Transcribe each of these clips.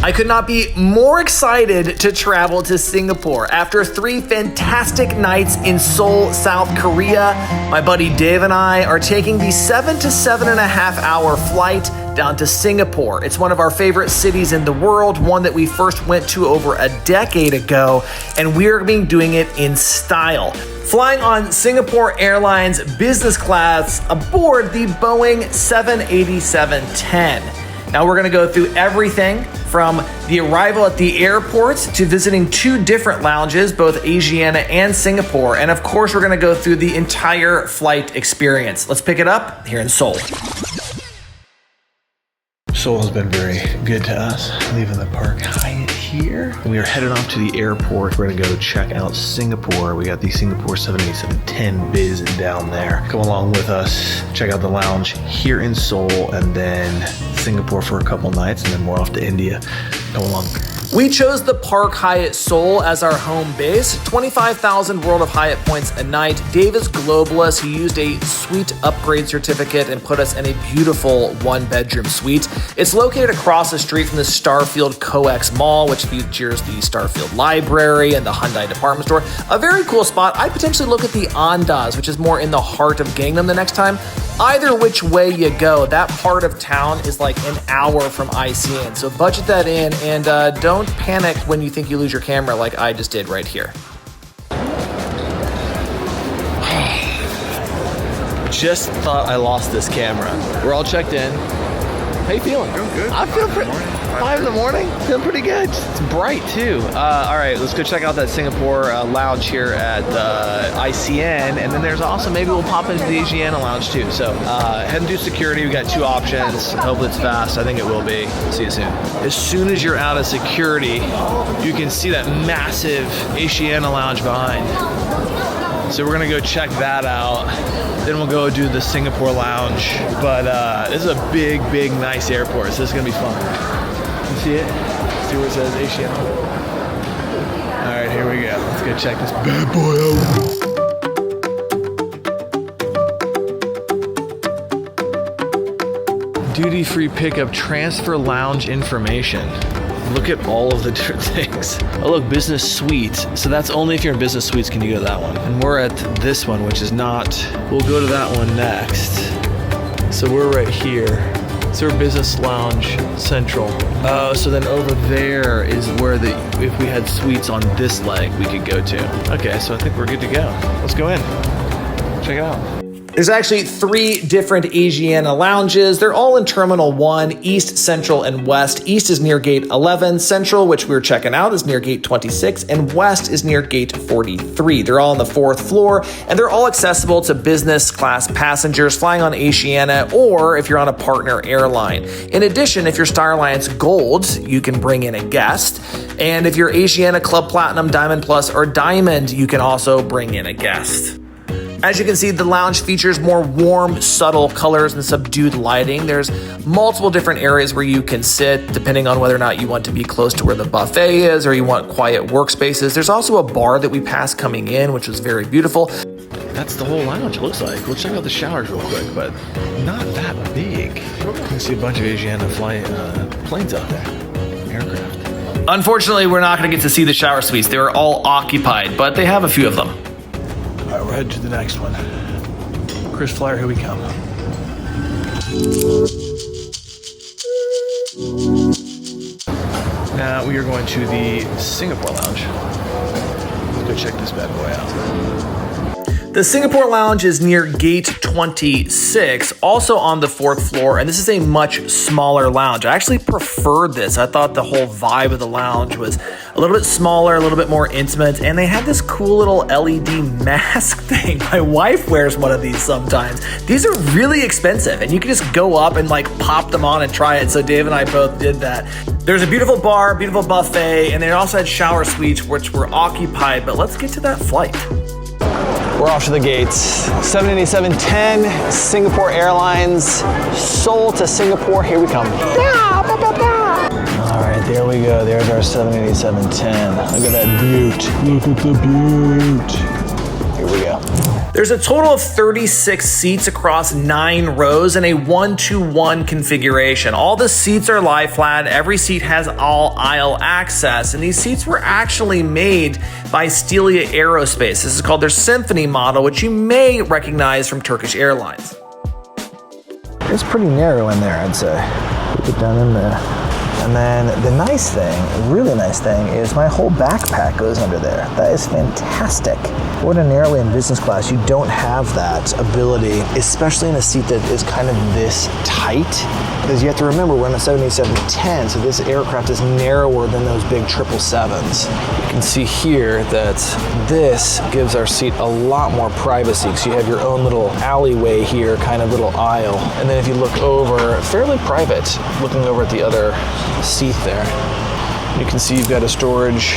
I could not be more excited to travel to Singapore. After 3 fantastic nights in Seoul, South Korea, my buddy Dave and I are taking the 7 to 7.5 hour flight down to Singapore. It's one of our favorite cities in the world, one that we first went to over a decade ago, and we're going to be doing it in style. Flying on Singapore Airlines Business Class aboard the Boeing 787-10. Now we're gonna go through everything from the arrival at the airport to visiting 2 different lounges, both Asiana and Singapore. And of course, we're gonna go through the entire flight experience. Let's pick it up here in Seoul. Seoul has been very good to us, leaving the Park Hyatt here. We are headed off to the airport. We're gonna go check out Singapore. We got the Singapore 787-10 biz down there. Come along with us, check out the lounge here in Seoul, and then Singapore for a couple nights, and then we're off to India. Come along. We chose the Park Hyatt Seoul as our home base. 25,000 World of Hyatt points a night. Dave is globalist. He used a suite upgrade certificate and put us in a beautiful 1-bedroom suite. It's located across the street from the Starfield COEX Mall, which features the Starfield Library and the Hyundai department store. A very cool spot. I'd potentially look at the Andaz, which is more in the heart of Gangnam the next time. Either which way you go, that part of town is like an hour from ICN. So budget that in, and don't panic when you think you lose your camera like I just did right here. Just thought I lost this camera. We're all checked in. How you feeling? Feeling good. I feel pretty. 5 in the morning? Feeling pretty good. It's bright too. All right, let's go check out that Singapore lounge here at ICN, and then there's also, maybe we'll pop into the Asiana lounge too. So heading through security, we got 2 options. Hopefully it's fast. I think it will be. See you soon. As soon as you're out of security, you can see that massive Asiana lounge behind. So we're gonna go check that out. Then we'll go do the Singapore lounge. But this is a big, nice airport, so this is gonna be fun. You see it? See where it says Asiana? All right, here we go. Let's go check this bad boy out. Duty-free pickup, transfer lounge information. Look at all of the different things. Oh look, business suite. So that's only if you're in business suites can you go to that one. And we're at this one, which is not. We'll go to that one next. So we're right here. So we're business lounge central. Oh, so then over there is where if we had suites on this leg, we could go to. Okay, so I think we're good to go. Let's go in. Check it out. There's actually 3 different Asiana lounges. They're all in Terminal 1, East, Central, and West. East is near Gate 11. Central, which we're checking out, is near Gate 26. And West is near Gate 43. They're all on the 4th floor, and they're all accessible to business class passengers flying on Asiana, or if you're on a partner airline. In addition, if you're Star Alliance Gold, you can bring in a guest. And if you're Asiana Club Platinum, Diamond Plus, or Diamond, you can also bring in a guest. As you can see, the lounge features more warm, subtle colors and subdued lighting. There's multiple different areas where you can sit, depending on whether or not you want to be close to where the buffet is or you want quiet workspaces. There's also a bar that we passed coming in, which was very beautiful. That's the whole lounge, it looks like. We'll check out the showers real quick, but not that big. You can see a bunch of Asiana planes out there, aircraft. Unfortunately, we're not going to get to see the shower suites. They were all occupied, but they have a few of them. All right, we're headed to the next one. Chris Flyer, here we come. Now we are going to the Singapore lounge. Let's go check this bad boy out. The Singapore Lounge is near Gate 26, also on the 4th floor, and this is a much smaller lounge. I actually preferred this. I thought the whole vibe of the lounge was a little bit smaller, a little bit more intimate, and they had this cool little LED mask thing. My wife wears one of these sometimes. These are really expensive, and you can just go up and like pop them on and try it, so Dave and I both did that. There's a beautiful bar, beautiful buffet, and they also had shower suites which were occupied, but let's get to that flight. We're off to the gates. 787-10, Singapore Airlines, Seoul to Singapore. Here we come. All right, there we go. There's our 787-10. Look at that beaut. Look at the beaut. Here we go. There's a total of 36 seats across 9 rows in a 1-to-1 configuration. All the seats are lie flat. Every seat has all aisle access, and these seats were actually made by Stelia Aerospace. This is called their Symphony model, which you may recognize from Turkish Airlines. It's pretty narrow in there, I'd say. Get down in there. And then the nice thing, really nice thing, is my whole backpack goes under there. That is fantastic. Ordinarily in business class, you don't have that ability, especially in a seat that is kind of this tight, because you have to remember we're in a 787-10, so this aircraft is narrower than those big 777s. You can see here that this gives our seat a lot more privacy, because you have your own little alleyway here, kind of little aisle. And then if you look over, fairly private, looking over at the other seat there, you can see you've got a storage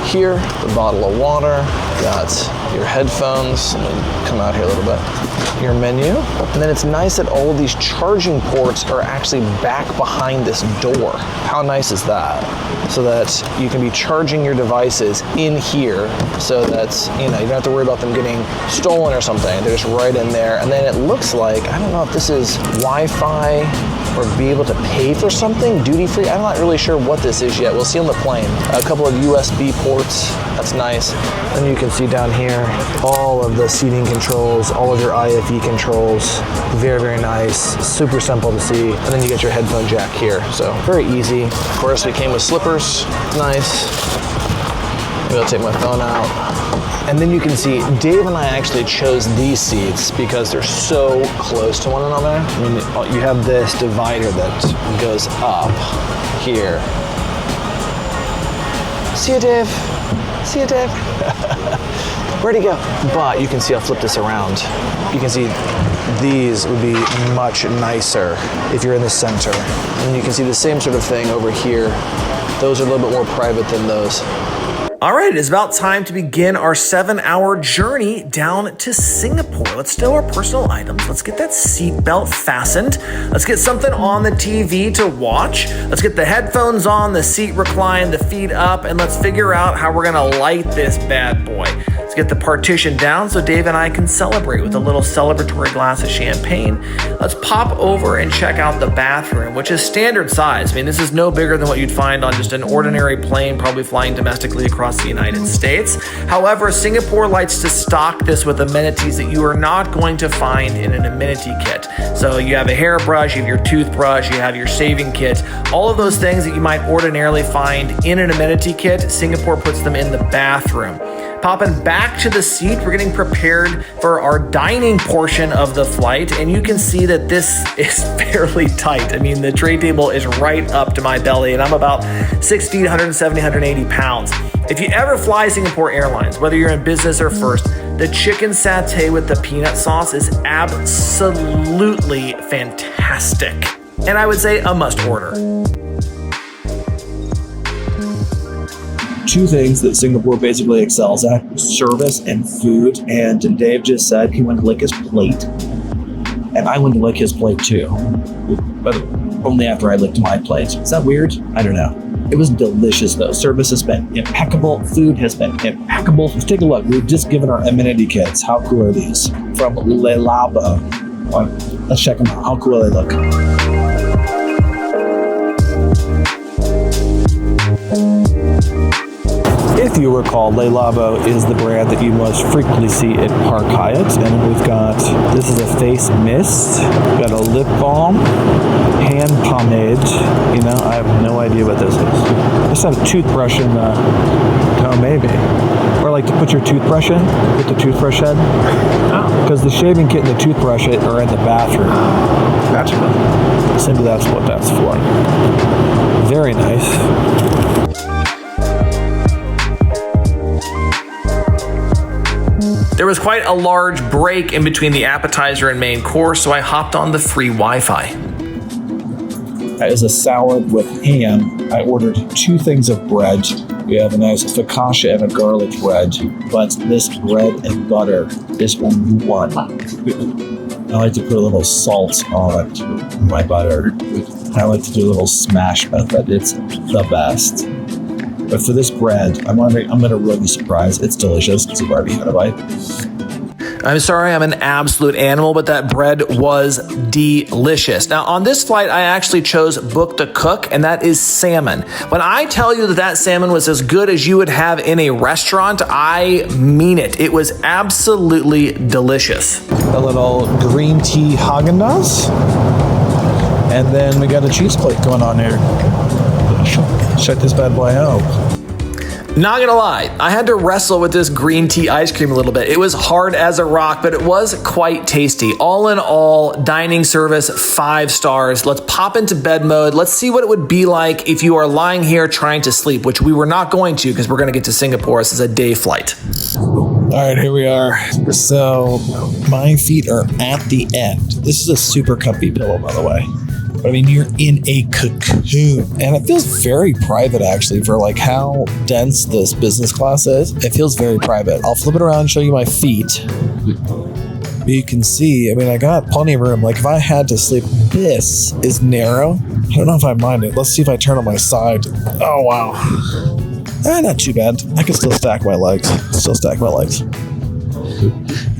here, the bottle of water, got your headphones, let me come out here a little bit, your menu, and then it's nice that all of these charging ports are actually back behind this door. How nice is that? So that you can be charging your devices in here, so that you don't have to worry about them getting stolen or something. They're just right in there. And then it looks like, I don't know if this is Wi-Fi or be able to pay for something duty-free. I'm not really sure what this is yet. We'll see on the plane. A couple of USB ports, that's nice. Then you can see down here all of the seating controls, all of your IFE controls. Very, very nice, super simple to see. And then you get your headphone jack here, so very easy. Of course, it came with slippers, nice. Maybe I'll take my phone out. And then you can see Dave and I actually chose these seats because they're so close to one another. I mean, you have this divider that goes up here. See you, Dave. See you, Dave. Where'd he go? But you can see, I'll flip this around. You can see these would be much nicer if you're in the center. And you can see the same sort of thing over here. Those are a little bit more private than those. All right, it is about time to begin our 7-hour journey down to Singapore. Let's stow our personal items. Let's get that seatbelt fastened. Let's get something on the TV to watch. Let's get the headphones on, the seat reclined, the feet up, and let's figure out how we're gonna light this bad boy. Let's get the partition down so Dave and I can celebrate with a little celebratory glass of champagne. Let's pop over and check out the bathroom, which is standard size. I mean, this is no bigger than what you'd find on just an ordinary plane, probably flying domestically across the United States. However, Singapore likes to stock this with amenities that you are not going to find in an amenity kit. So you have a hairbrush, you have your toothbrush, you have your shaving kit, all of those things that you might ordinarily find in an amenity kit, Singapore puts them in the bathroom. Popping back to the seat, we're getting prepared for our dining portion of the flight, and you can see that this is fairly tight. I mean, the tray table is right up to my belly, and I'm about 6 feet, 170, 180 pounds. If you ever fly Singapore Airlines, whether you're in business or first, the chicken satay with the peanut sauce is absolutely fantastic. And I would say a must order. Two things that Singapore basically excels at: service and food. And Dave just said he went to lick his plate. And I went to lick his plate too. But only after I licked my plate. Is that weird? I don't know. It was delicious though. Service has been impeccable. Food has been impeccable. Let's take a look. We've just given our amenity kits. How cool are these? From Le Labo. Let's check them out. How cool they look. If you recall, Le Labo is the brand that you most frequently see at Park Hyatt. And we've got, this is a face mist, we've got a lip balm, hand pomade. You know, I have no idea what this is. Just have a toothbrush in the, oh maybe. Or like to put your toothbrush in with the toothbrush head. Because the shaving kit and the toothbrush are in the bathroom. Gotcha. Simply that's what that's for. Very nice. There was quite a large break in between the appetizer and main course, so I hopped on the free Wi-Fi. As a salad with ham, I ordered 2 things of bread. We have a nice focaccia and a garlic bread, but this bread and butter is only one. I like to put a little salt on my butter. I like to do a little smash method. It's the best. But for this bread, I'm gonna ruin the surprise. It's delicious because I've already had a bite. I'm sorry, I'm an absolute animal, but that bread was delicious. Now, on this flight, I actually chose book to cook, and that is salmon. When I tell you that that salmon was as good as you would have in a restaurant, I mean it. It was absolutely delicious. A little green tea Haagen-Dazs. And then we got a cheese plate going on here. Check this bad boy out. Not gonna lie, I had to wrestle with this green tea ice cream a little bit. It was hard as a rock, but it was quite tasty. All in all, dining service, 5 stars. Let's pop into bed mode. Let's see what it would be like if you are lying here trying to sleep, which we were not going to because we're gonna get to Singapore. This is a day flight. All right, here we are. So my feet are at the end. This is a super comfy pillow, by the way. But I mean, you're in a cocoon, and it feels very private actually for like how dense this business class is. It feels very private. I'll flip it around and show you my feet. But you can see, I mean, I got plenty of room. Like if I had to sleep, this is narrow. I don't know if I mind it. Let's see if I turn on my side. Oh, wow. Not too bad. I can still stack my legs.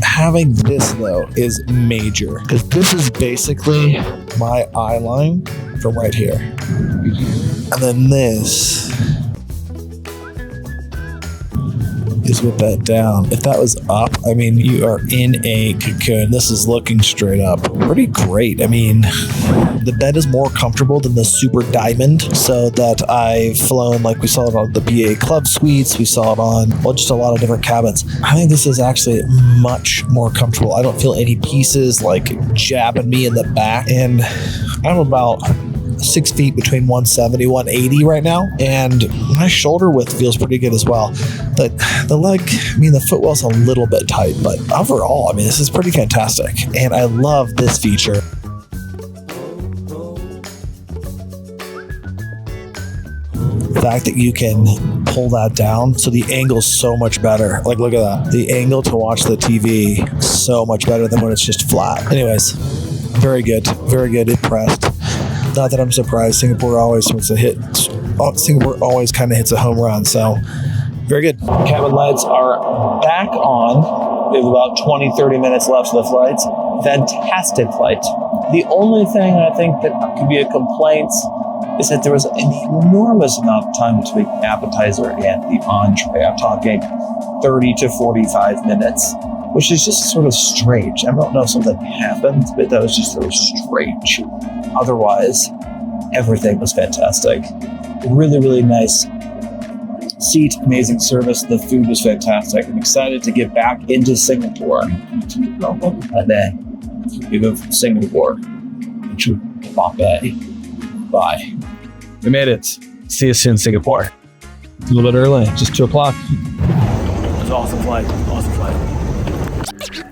Having this though is major because this is basically my eye line from right here, and then this is with that down. If that was up, I mean, you are in a cocoon. This is looking straight up. Pretty great. I mean, the bed is more comfortable than the Super Diamond, so that I've flown, like we saw it on the BA Club Suites. We saw it on, well, just a lot of different cabins. I think this is actually much more comfortable. I don't feel any pieces like jabbing me in the back, and I'm about 6 feet between 170, 180 right now, and my shoulder width feels pretty good as well. But the leg, I mean, the footwell's a little bit tight, but overall, I mean, this is pretty fantastic, and I love this feature. The fact that you can pull that down, so the angle's so much better. Like, look at that. The angle to watch the TV, so much better than when it's just flat. Anyways, very good, impressed. Not that I'm surprised. Singapore always kind of hits a home run. So very good. Cabin lights are back on. We have about 20, 30 minutes left of the flight. Fantastic flight. The only thing I think that could be a complaint is that there was an enormous amount of time between the appetizer and the entree. I'm talking 30 to 45 minutes, which is just sort of strange. I don't know if something happened, but that was just sort of strange. Otherwise, everything was fantastic. Really, really nice seat, amazing service. The food was fantastic. I'm excited to get back into Singapore. And then we go from Singapore to Mumbai. Bye. We made it. See you soon, Singapore. A little bit early, just 2 o'clock. It was an awesome flight.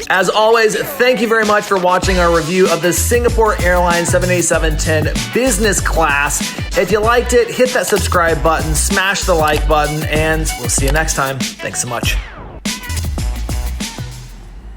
As always, thank you very much for watching our review of the Singapore Airlines 787-10 Business Class. If you liked it, hit that subscribe button, smash the like button, and we'll see you next time. Thanks so much.